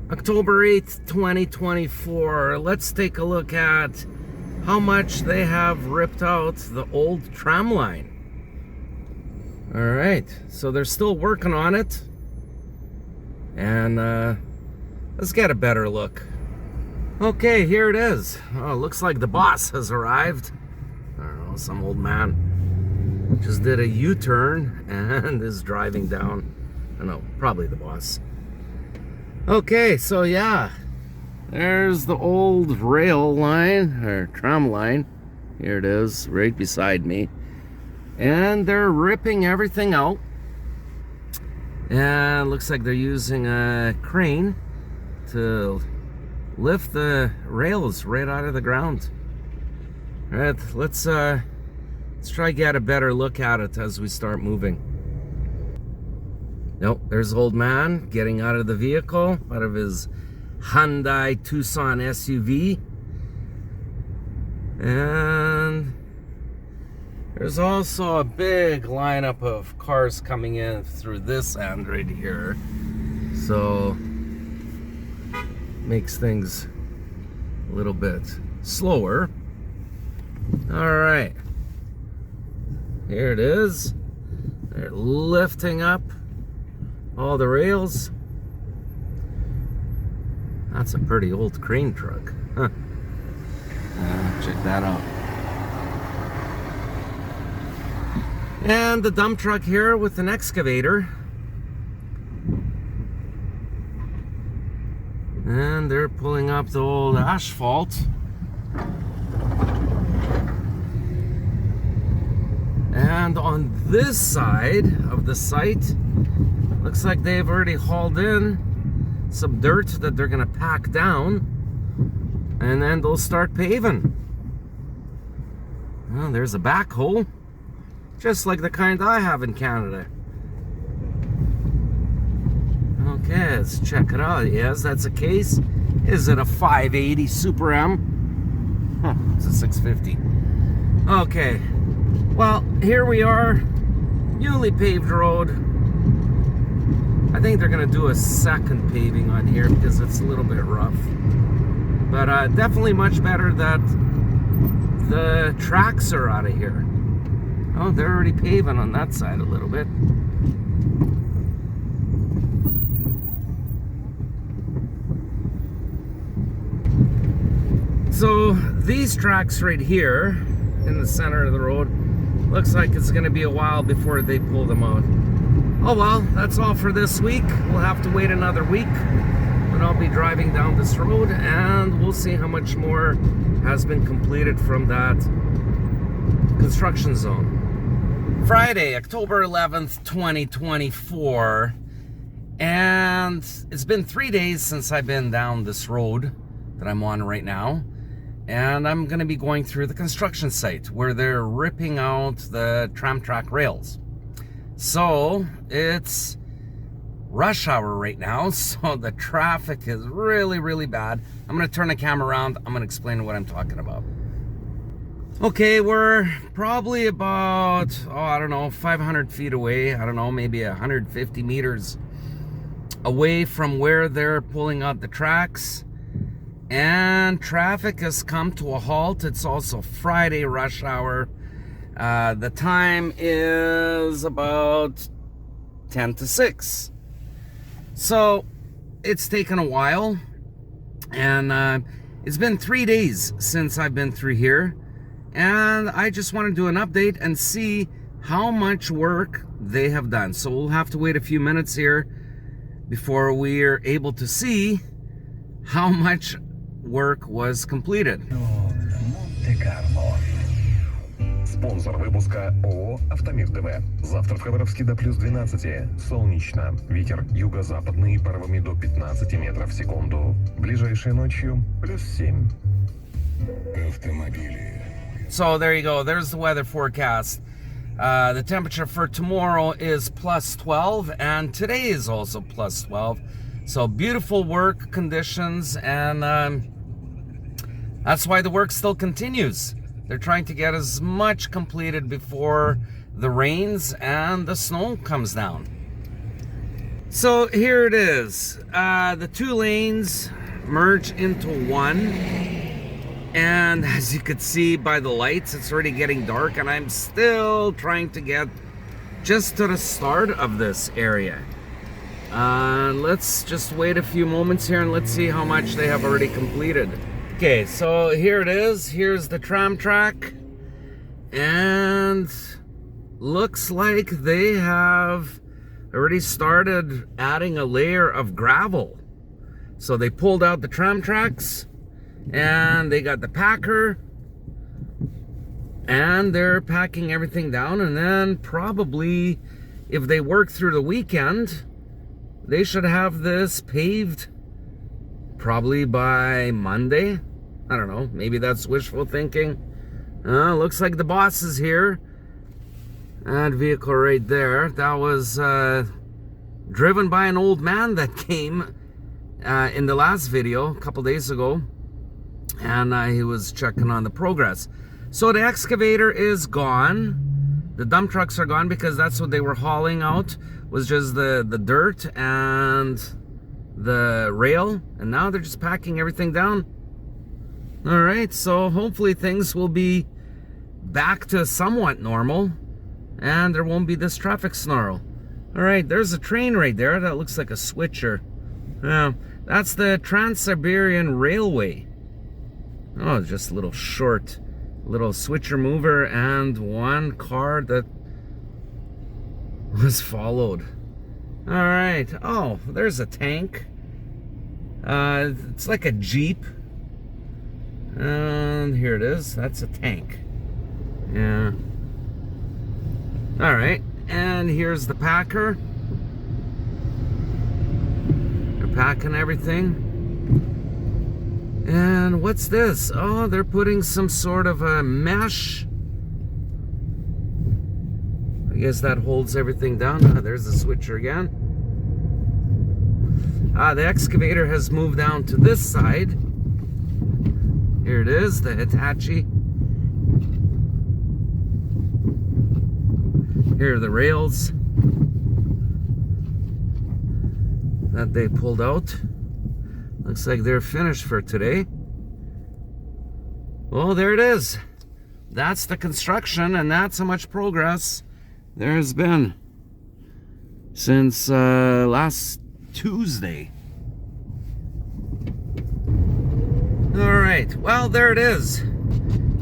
October 8th, 2024. Let's take a look at how much they have ripped out the old tram line. All right, so they're still working on it. And let's get a better look. Okay, here it is. Oh, it looks like the boss has arrived. I don't know, some old man just did a U-turn and is driving down. I don't know, probably the boss. Okay, so yeah, there's the old rail line, or tram line. Here it is, right beside me. And they're ripping everything out. And looks like they're using a crane to lift the rails right out of the ground. All right, let's try to get a better look at it as we start moving. Nope, there's the old man getting out of the vehicle, out of his Hyundai Tucson SUV. And there's also a big lineup of cars coming in through this end right here. So, makes things a little bit slower. All right, here it is. They're lifting up all the rails. That's a pretty old crane truck. Huh. Check that out. And the dump truck here with an excavator. And they're pulling up the old asphalt. And on this side of the site, looks like they've already hauled in some dirt that they're gonna pack down, and then they'll start paving. Well, there's a backhoe, just like the kind I have in Canada. Okay, let's check it out. Yes, that's a case. Is it a 580 Super M? Huh, it's a 650. Okay, well, here we are, newly paved road. I think they're gonna do a second paving on here because it's a little bit rough. But definitely much better that the tracks are out of here. Oh, they're already paving on that side a little bit. So these tracks right here in the center of the road, looks like it's gonna be a while before they pull them out. Oh well, that's all for this week. We'll have to wait another week, and I'll be driving down this road, and we'll see how much more has been completed from that construction zone. Friday, October 11th, 2024, and it's been 3 days since I've been down this road that I'm on right now, and I'm going to be going through the construction site where they're ripping out the tram track rails. So it's rush hour right now, so the traffic is really, really bad. I'm gonna turn the camera around. I'm gonna explain what I'm talking about. Okay, we're probably about, I don't know, 500 feet away. I don't know, maybe 150 meters away from where they're pulling out the tracks. And traffic has come to a halt. It's also Friday rush hour. The time is about 10 to 6. So it's taken a while, and it's been 3 days since I've been through here, and I just want to do an update and see how much work they have done. So we'll have to wait a few minutes here before we're able to see how much work was completed. Спонсор выпуска ООО «Автомир ДВ». Завтра в Хабаровске до плюс 12. Солнечно. Ветер юго-западный порывами до 15 метров в секунду. Ближайшей ночью плюс 7. Автомобили. So there you go. There's the weather forecast. The temperature for tomorrow is plus 12, and today is also plus 12. So beautiful work conditions, and that's why the work still continues. They're trying to get as much completed before the rains and the snow comes down. So here it is. The two lanes merge into one. And as you could see by the lights, it's already getting dark, and I'm still trying to get just to the start of this area. Let's just wait a few moments here and let's see how much they have already completed. Okay, so here it is. Here's the tram track. And looks like they have already started adding a layer of gravel. So they pulled out the tram tracks and they got the packer and they're packing everything down, and then probably if they work through the weekend, they should have this paved probably by Monday. I don't know, maybe that's wishful thinking. Looks like the boss is here. That vehicle right there, that was driven by an old man that came in the last video a couple days ago, and he was checking on the progress. So the excavator is gone. The dump trucks are gone because that's what they were hauling out, was just the dirt and the rail, and now they're just packing everything down. All right, so hopefully things will be back to somewhat normal and there won't be this traffic snarl. All right, there's a train right there. That looks like a switcher. Yeah, that's the Trans-Siberian Railway. Oh, just a little short, little switcher mover and one car that was followed. All right. Oh, there's a tank. It's like a Jeep. And here it is. That's a tank. Yeah. All right. And here's the packer. They're packing everything. And what's this? Oh, they're putting some sort of a mesh. I guess that holds everything down. There's the switcher again. The excavator has moved down to this side. Here it is, the Hitachi. Here are the rails that they pulled out. Looks like they're finished for today. Well, there it is. That's the construction, and that's how much progress there has been since last Tuesday. All right, well, there it is.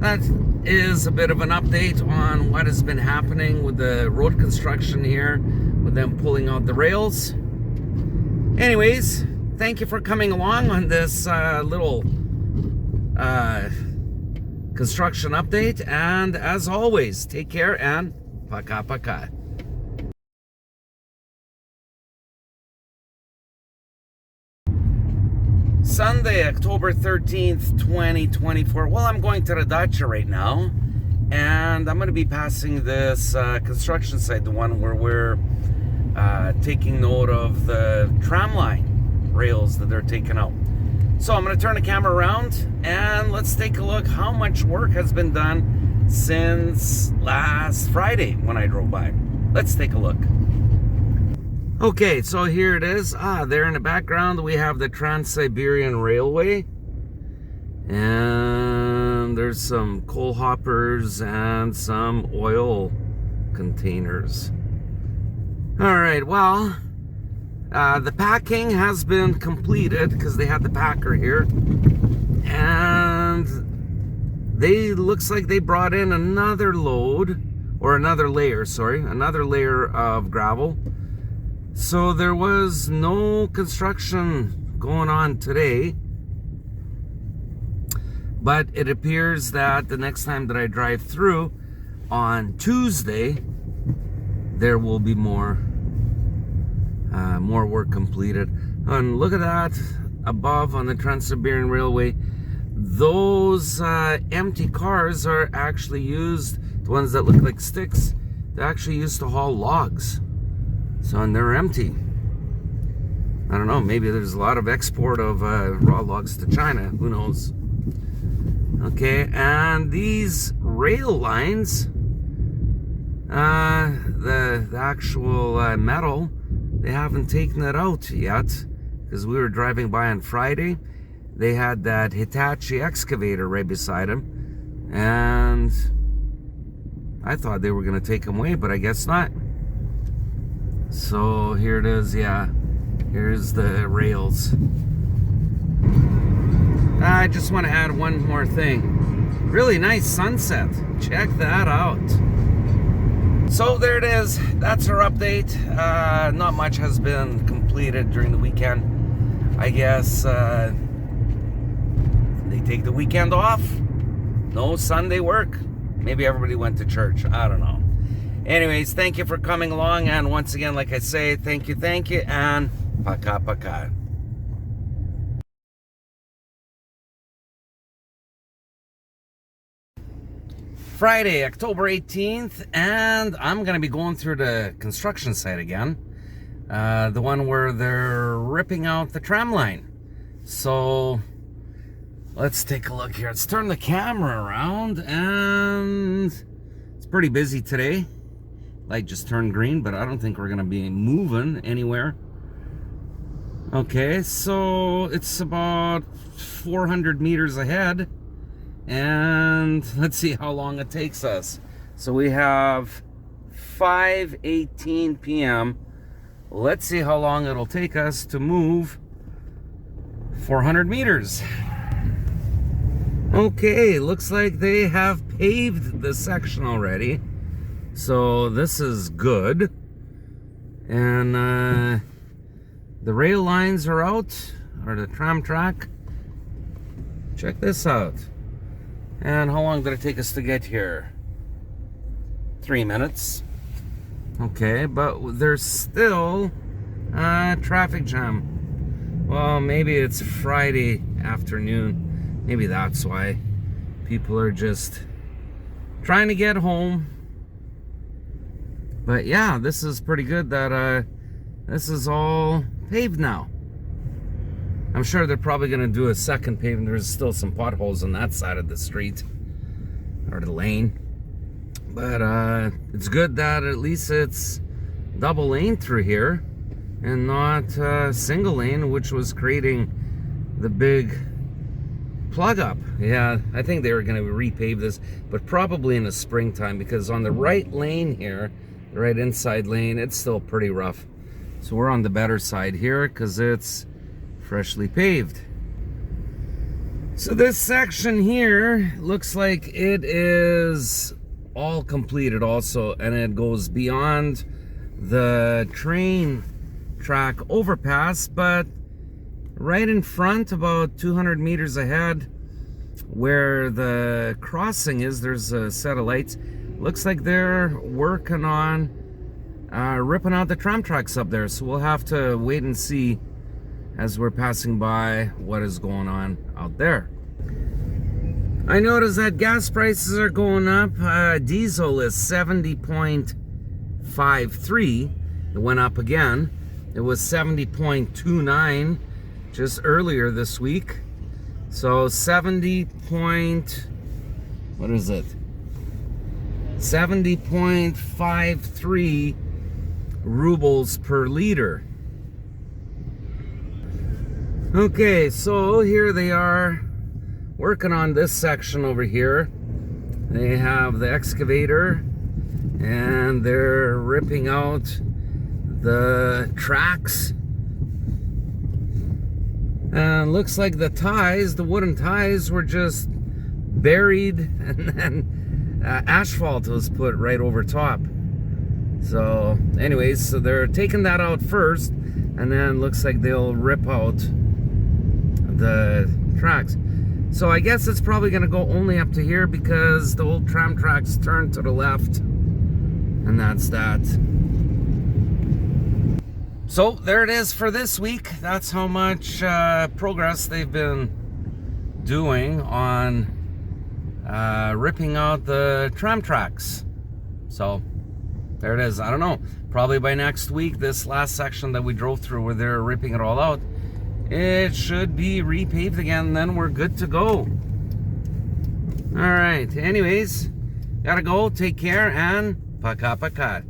That is a bit of an update on what has been happening with the road construction here, with them pulling out the rails. Anyways, thank you for coming along on this little construction update. And as always, take care and paka. Sunday, October 13th, 2024. Well, I'm going to the Dacha right now, and I'm going to be passing this construction site, the one where we're taking note of the tram line rails that they're taking out. So I'm going to turn the camera around and let's take a look how much work has been done since last Friday when I drove by. Let's take a look. Okay, so here it is. There in the background we have the Trans-Siberian Railway, and there's some coal hoppers and some oil containers. All right, well, the packing has been completed because they had the packer here, and looks like they brought in another load, or another layer of gravel. So there was no construction going on today, but it appears that the next time that I drive through on Tuesday, there will be more work completed. And look at that above on the Trans-Siberian Railway. Those empty cars are actually used, the ones that look like sticks, they're actually used to haul logs. So, and they're empty. I don't know, maybe there's a lot of export of raw logs to China, who knows. Okay, and these rail lines, the actual metal they haven't taken it out yet, because we were driving by on Friday. They had that Hitachi excavator right beside them, and I thought they were going to take them away, but I guess not. So here it is, yeah. Here's the rails. I just want to add one more thing. Really nice sunset. Check that out. So there it is. That's our update. Not much has been completed during the weekend. I guess they take the weekend off. No Sunday work. Maybe everybody went to church. I don't know. Anyways, thank you for coming along. And once again, like I say, thank you, and paka. Friday, October 18th, and I'm going to be going through the construction site again. The one where they're ripping out the tram line. So let's take a look here. Let's turn the camera around, and it's pretty busy today. Light just turned green, but I don't think we're going to be moving anywhere. Okay, so it's about 400 meters ahead, and let's see how long it takes us. So we have 5:18 p.m. Let's see how long it'll take us to move 400 meters. Okay, looks like they have paved the section already. So this is good. And the rail lines are out, or the tram track. Check this out. And how long did it take us to get here? 3 minutes. Okay, but there's still a traffic jam. Well, maybe it's Friday afternoon. Maybe that's why people are just trying to get home. But yeah, this is pretty good that this is all paved now. I'm sure they're probably going to do a second paving. There's still some potholes on that side of the street, or the lane. But it's good that at least it's double lane through here and not single lane, which was creating the big plug up. Yeah, I think they were going to repave this, but probably in the springtime, because on the right lane here, the right inside lane, it's still pretty rough. So we're on the better side here because it's freshly paved. So this section here looks like it is all completed also, and it goes beyond the train track overpass, but right in front, about 200 meters ahead, where the crossing is, there's a set of lights. Looks like they're working on ripping out the tram tracks up there, so we'll have to wait and see as we're passing by what is going on out there. I noticed that gas prices are going up. Diesel is 70.53. It went up again. It was 70.29 just earlier this week. So 70.53 rubles per liter. Okay, so here they are working on this section over here. They have the excavator and they're ripping out the tracks. And looks like the ties, the wooden ties, were just buried, and then asphalt was put right over top. So anyways, so they're taking that out first, and then looks like they'll rip out the tracks. So I guess it's probably going to go only up to here, because the old tram tracks turn to the left, and that's that. So there it is for this week. That's how much progress they've been doing on ripping out the tram tracks. So there it is. I don't know. Probably by next week, this last section that we drove through where they're ripping it all out, it should be repaved again. Then we're good to go. All right. Anyways, gotta go. Take care and paka.